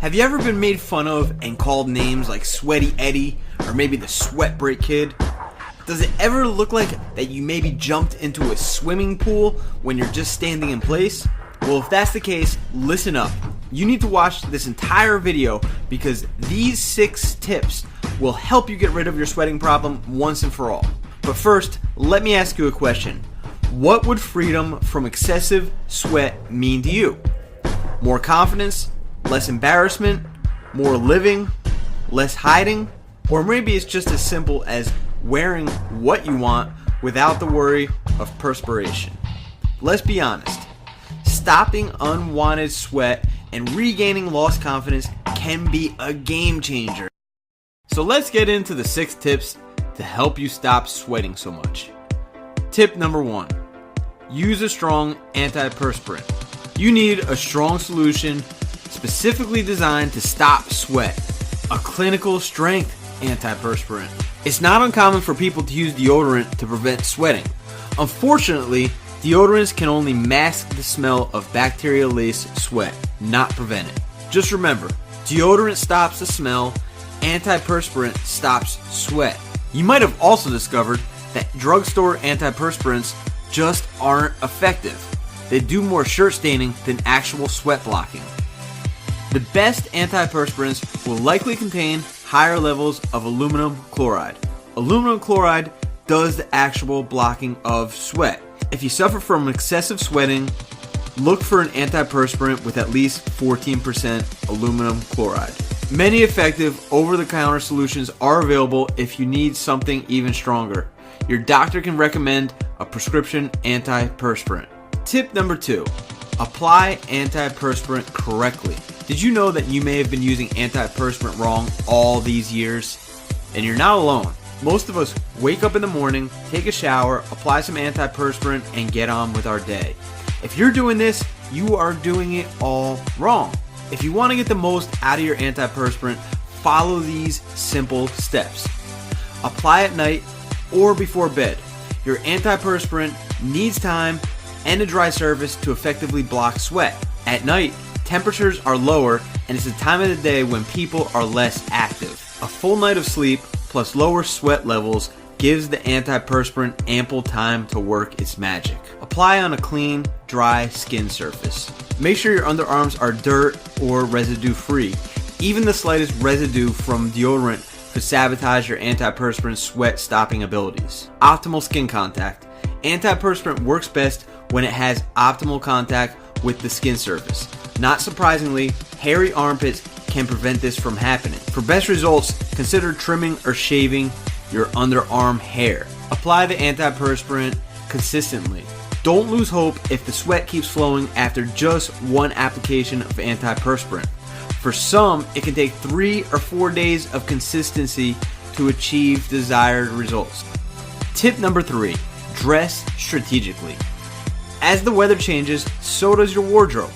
Have you ever been made fun of and called names like Sweaty Eddie or maybe the Sweat Break Kid? Does it ever look like that you maybe jumped into a swimming pool when you're just standing in place? Well, if that's the case, listen up. You need to watch this entire video because these 6 tips will help you get rid of your sweating problem once and for all. But first, let me ask you a question. What would freedom from excessive sweat mean to you? More confidence? Less embarrassment? More living? Less hiding? Or maybe it's just as simple as wearing what you want without the worry of perspiration. Let's be honest. Stopping unwanted sweat and regaining lost confidence can be a game changer. So let's get into the 6 tips to help you stop sweating so much. Tip number 1. Use a strong antiperspirant. You need a strong solution specifically designed to stop sweat. A clinical strength antiperspirant. It's not uncommon for people to use deodorant to prevent sweating. Unfortunately, deodorants can only mask the smell of bacteria-laced sweat, not prevent it. Just remember, deodorant stops the smell, antiperspirant stops sweat. You might have also discovered that drugstore antiperspirants just aren't effective. They do more shirt staining than actual sweat blocking. The best antiperspirants will likely contain higher levels of aluminum chloride. Aluminum chloride does the actual blocking of sweat. If you suffer from excessive sweating, look for an antiperspirant with at least 14% aluminum chloride. Many effective over-the-counter solutions are available if you need something even stronger. Your doctor can recommend a prescription antiperspirant. Tip number 2. Apply antiperspirant correctly. Did you know that you may have been using antiperspirant wrong all these years? And you're not alone. Most of us wake up in the morning, take a shower, apply some antiperspirant, and get on with our day. If you're doing this, you are doing it all wrong. If you want to get the most out of your antiperspirant, follow these simple steps. Apply at night or before bed. Your antiperspirant needs time and a dry surface to effectively block sweat. At night, temperatures are lower and it's the time of the day when people are less active. A full night of sleep plus lower sweat levels gives the antiperspirant ample time to work its magic. Apply on a clean, dry skin surface. Make sure your underarms are dirt or residue free. Even the slightest residue from deodorant could sabotage your antiperspirant sweat stopping abilities. Optimal skin contact. Antiperspirant works best when it has optimal contact with the skin surface. Not surprisingly, hairy armpits can prevent this from happening. For best results, consider trimming or shaving your underarm hair. Apply the antiperspirant consistently. Don't lose hope if the sweat keeps flowing after just one application of antiperspirant. For some, it can take 3 or 4 days of consistency to achieve desired results. Tip number 3. Dress strategically. As the weather changes, so does your wardrobe.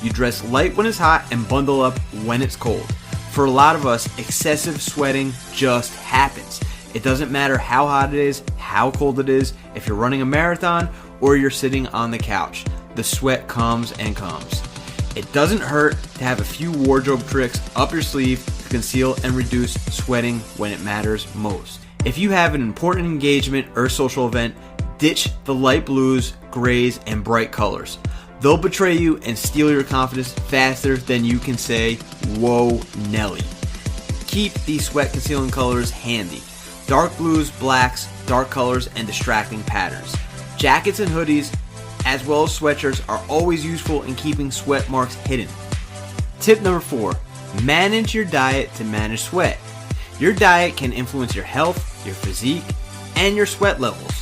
You dress light when it's hot and bundle up when it's cold. For a lot of us, excessive sweating just happens. It doesn't matter how hot it is, how cold it is, if you're running a marathon or you're sitting on the couch. The sweat comes and comes. It doesn't hurt to have a few wardrobe tricks up your sleeve to conceal and reduce sweating when it matters most. If you have an important engagement or social event, ditch the light blues, grays, and bright colors. They'll betray you and steal your confidence faster than you can say, "Whoa, Nelly." Keep these sweat concealing colors handy. Dark blues, blacks, dark colors, and distracting patterns. Jackets and hoodies, as well as sweatshirts, are always useful in keeping sweat marks hidden. Tip number 4. Manage your diet to manage sweat. Your diet can influence your health, your physique, and your sweat levels.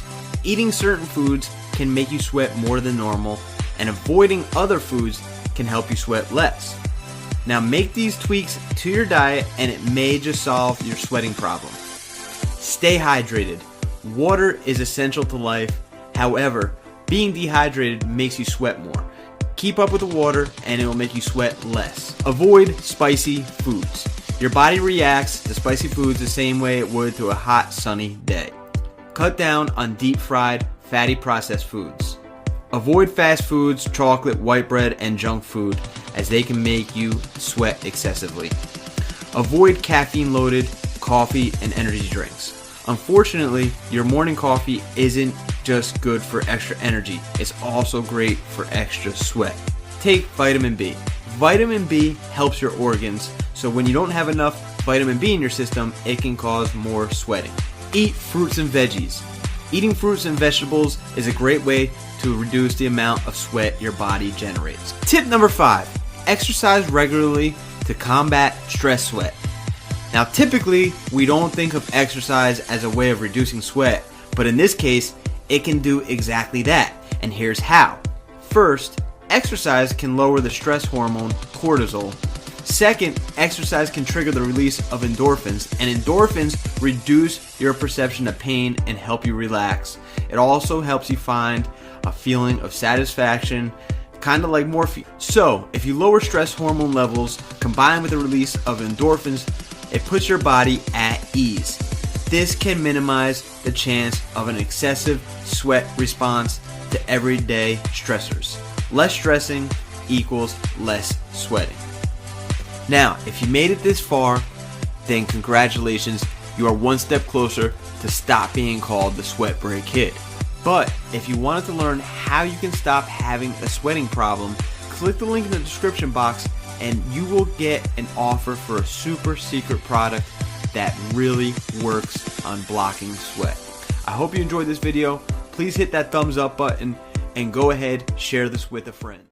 Eating certain foods can make you sweat more than normal, and avoiding other foods can help you sweat less. Now make these tweaks to your diet and it may just solve your sweating problem. Stay hydrated. Water is essential to life. However, being dehydrated makes you sweat more. Keep up with the water and it will make you sweat less. Avoid spicy foods. Your body reacts to spicy foods the same way it would to a hot, sunny day. Cut down on deep fried, fatty processed foods. Avoid fast foods, chocolate, white bread, and junk food, as they can make you sweat excessively. Avoid caffeine-loaded coffee and energy drinks. Unfortunately, your morning coffee isn't just good for extra energy, it's also great for extra sweat. Take vitamin B. Vitamin B helps your organs, so when you don't have enough vitamin B in your system, it can cause more sweating. Eat fruits and veggies. Eating fruits and vegetables is a great way to reduce the amount of sweat your body generates. Tip number 5, exercise regularly to combat stress sweat. Now typically, we don't think of exercise as a way of reducing sweat, but in this case, it can do exactly that, and here's how. First, exercise can lower the stress hormone cortisol. Second, exercise can trigger the release of endorphins, and endorphins reduce your perception of pain and help you relax. It also helps you find a feeling of satisfaction, kind of like morphine. So, if you lower stress hormone levels combined with the release of endorphins, it puts your body at ease. This can minimize the chance of an excessive sweat response to everyday stressors. Less stressing equals less sweating. Now, if you made it this far, then congratulations, you are one step closer to stop being called the sweat break kid. But if you wanted to learn how you can stop having a sweating problem, click the link in the description box and you will get an offer for a super secret product that really works on blocking sweat. I hope you enjoyed this video. Please hit that thumbs up button and go ahead, share this with a friend.